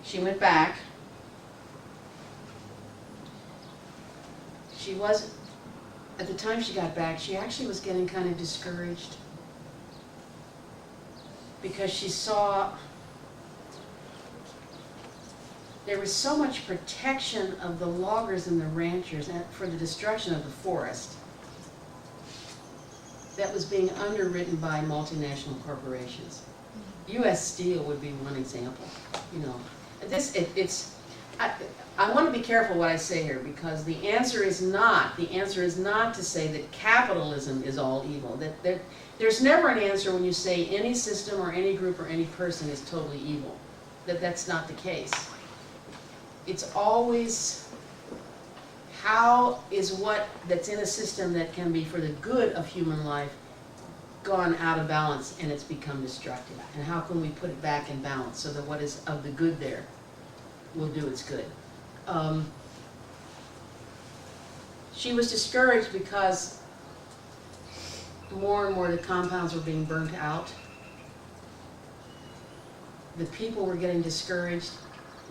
she went back. She was, at the time she got back, she actually was getting kind of discouraged because she saw there was so much protection of the loggers and the ranchers and for the destruction of the forest that was being underwritten by multinational corporations. U.S. Steel would be one example. You know, I want to be careful what I say here, because the answer is not to say that capitalism is all evil. There's never an answer when you say any system or any group or any person is totally evil. That's not the case. It's always how is what that's in a system that can be for the good of human life gone out of balance and it's become destructive, and how can we put it back in balance so that what is of the good there will do its good. She was discouraged because more and more the compounds were being burnt out. The people were getting discouraged.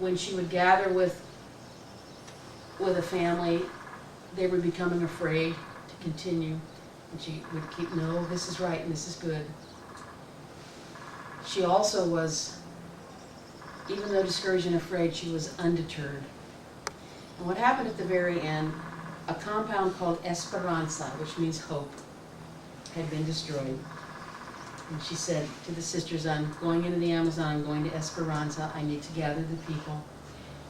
When she would gather with a family, they were becoming afraid to continue. And she would keep, no, this is right and this is good. She also was, even though discouraged and afraid, she was undeterred. And what happened at the very end, a compound called Esperanza, which means hope, had been destroyed. And she said to the sisters, I'm going into the Amazon, I'm going to Esperanza, I need to gather the people.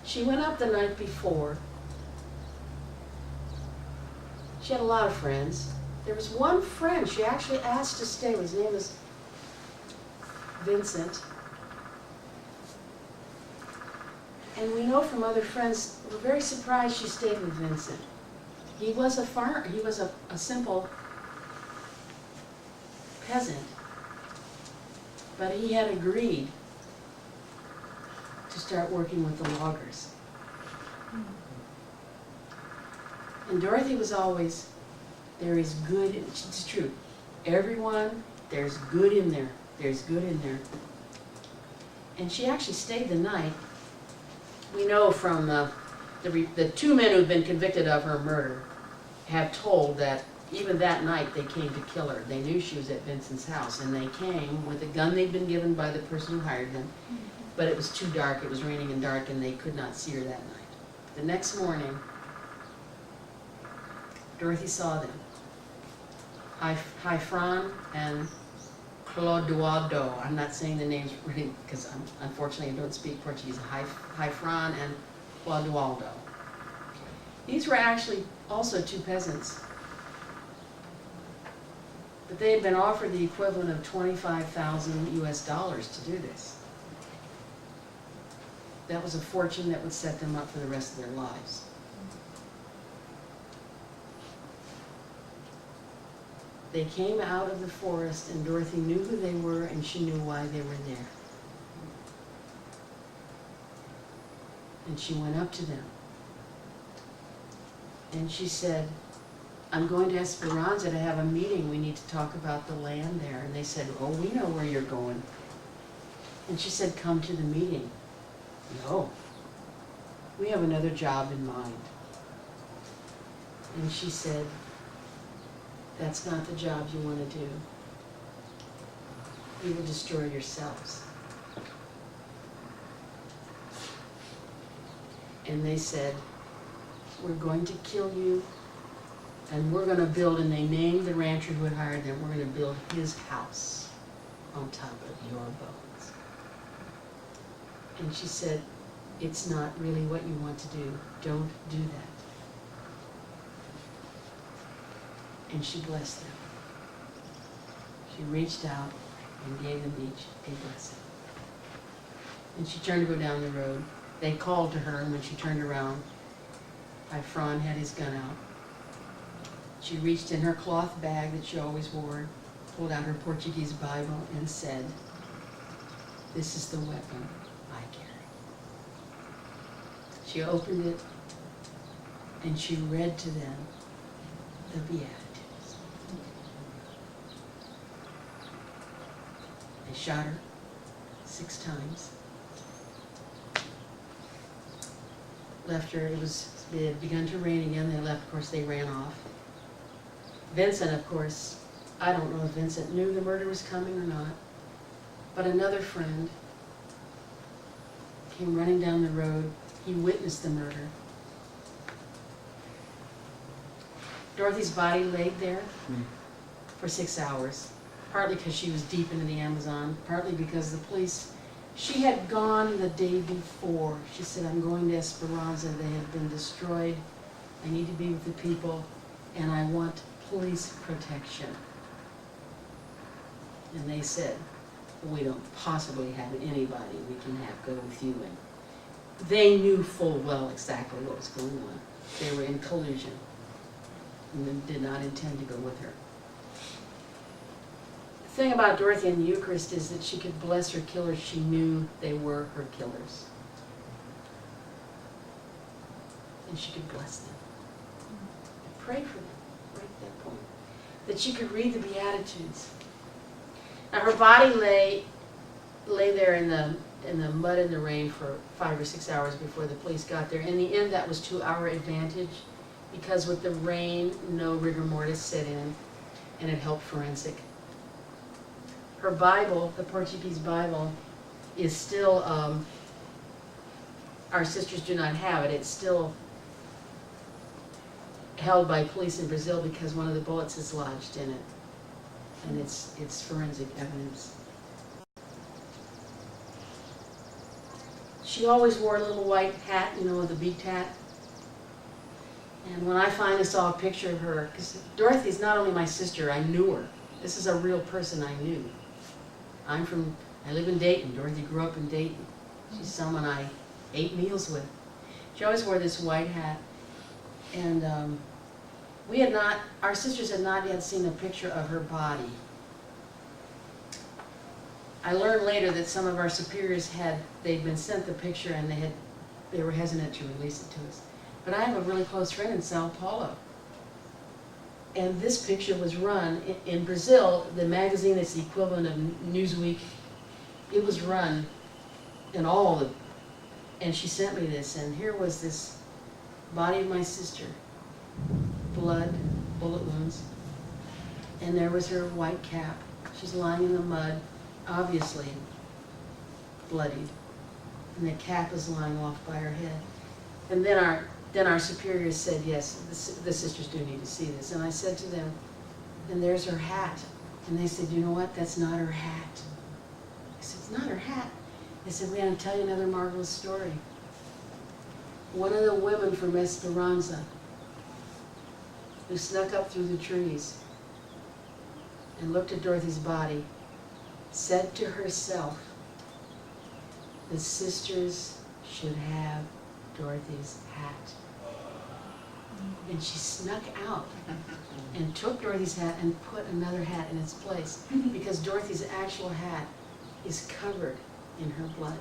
She went up the night before. She had a lot of friends. There was one friend she actually asked to stay. His name was Vincent. And we know from other friends, we're very surprised she stayed with Vincent. He was a farmer, he was a simple peasant. But he had agreed to start working with the loggers. And Dorothy was always, there is good, it's true. Everyone, there's good in there. There's good in there. And she actually stayed the night. We know from the two men who've been convicted of her murder have told that even that night they came to kill her. They knew she was at Vincent's house, and they came with a gun they'd been given by the person who hired them. But it was too dark, it was raining and dark, and they could not see her that night. The next morning, Dorothy saw them. Haifran and Clodoaldo. I'm not saying the names really because unfortunately I don't speak Portuguese. Haifran and Clodoaldo. These were actually also two peasants. But they had been offered the equivalent of $25,000 US to do this. That was a fortune that would set them up for the rest of their lives. They came out of the forest, and Dorothy knew who they were, and she knew why they were there. And she went up to them. And she said, I'm going to Esperanza to have a meeting. We need to talk about the land there. And they said, oh, we know where you're going. And she said, come to the meeting. No, we have another job in mind. And she said, that's not the job you want to do. You will destroy yourselves. And they said, we're going to kill you, and we're going to build, and they named the rancher who had hired them, we're going to build his house on top of your bones. And she said, it's not really what you want to do. Don't do that. And she blessed them. She reached out and gave them each a blessing. And she turned to go down the road. They called to her, and when she turned around, Ifran had his gun out. She reached in her cloth bag that she always wore, pulled out her Portuguese Bible, and said, this is the weapon I carry. She opened it, and she read to them the Beatitudes. They shot her 6 times. left her. It had begun to rain again. They left. Of course, they ran off. Vincent, of course, I don't know if Vincent knew the murder was coming or not, but another friend came running down the road. He witnessed the murder. Dorothy's body laid there for 6 hours, partly because she was deep into the Amazon, partly because the police, she had gone the day before. She said, I'm going to Esperanza. They have been destroyed. I need to be with the people, and I want police protection. And they said, we don't possibly have anybody we can have go with you. And they knew full well exactly what was going on. They were in collusion and did not intend to go with her. The thing about Dorothy and the Eucharist is that she could bless her killers. She knew they were her killers. And she could bless them. Pray for them right at that point. That she could read the Beatitudes. Now her body lay there in the mud and the rain for 5 or 6 hours before the police got there. In the end, that was to our advantage, because with the rain, no rigor mortis set in, and it helped forensic. Her Bible, the Portuguese Bible, is still, our sisters do not have it. It's still held by police in Brazil because one of the bullets is lodged in it. And it's forensic evidence. She always wore a little white hat, you know, the beaked hat. And when I finally saw a picture of her, because Dorothy's not only my sister, I knew her. This is a real person I knew. I live in Dayton. Dorothy grew up in Dayton. She's someone I ate meals with. She always wore this white hat. And our sisters had not yet seen a picture of her body. I learned later that some of our superiors they'd been sent the picture and they were hesitant to release it to us. But I have a really close friend in Sao Paulo. And this picture was run in Brazil, the magazine that's the equivalent of Newsweek. It was run in and she sent me this, and here was this body of my sister, blood, bullet wounds, and there was her white cap. She's lying in the mud, obviously bloodied, and the cap is lying off by her head. And then our superiors said, yes, the sisters do need to see this. And I said to them, and there's her hat. And they said, you know what, that's not her hat. I said, it's not her hat. They said, we're going to tell you another marvelous story. One of the women from Esperanza, who snuck up through the trees and looked at Dorothy's body, said to herself, the sisters should have Dorothy's hat. And she snuck out and took Dorothy's hat and put another hat in its place, because Dorothy's actual hat is covered in her blood.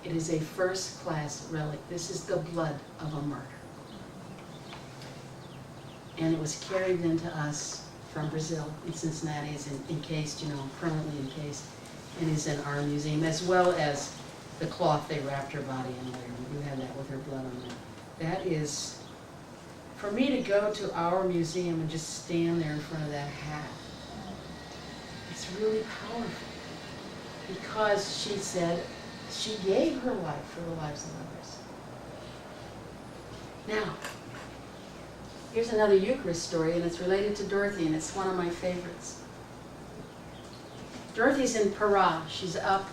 It is a first-class relic. This is the blood of a martyr. And it was carried into us from Brazil in Cincinnati. It's encased, permanently encased, and is in our museum, as well as the cloth they wrapped her body in later. You have that with her blood on it. That is, for me to go to our museum and just stand there in front of that hat, it's really powerful. Because she said she gave her life for the lives of others. Now, here's another Eucharist story, and it's related to Dorothy, and it's one of my favorites. Dorothy's in Pará. She's up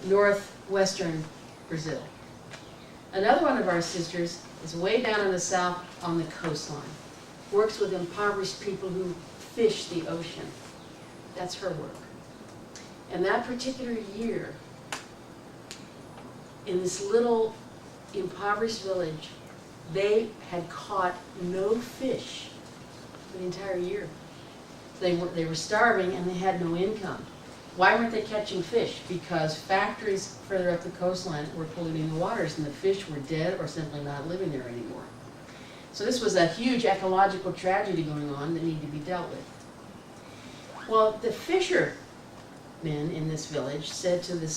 northwestern Brazil. Another one of our sisters is way down in the south on the coastline. Works with impoverished people who fish the ocean. That's her work. And that particular year, in this little impoverished village, they had caught no fish for the entire year. They were starving and they had no income. Why weren't they catching fish? Because factories further up the coastline were polluting the waters, and the fish were dead or simply not living there anymore. So this was a huge ecological tragedy going on that needed to be dealt with. Well, the fishermen in this village said to the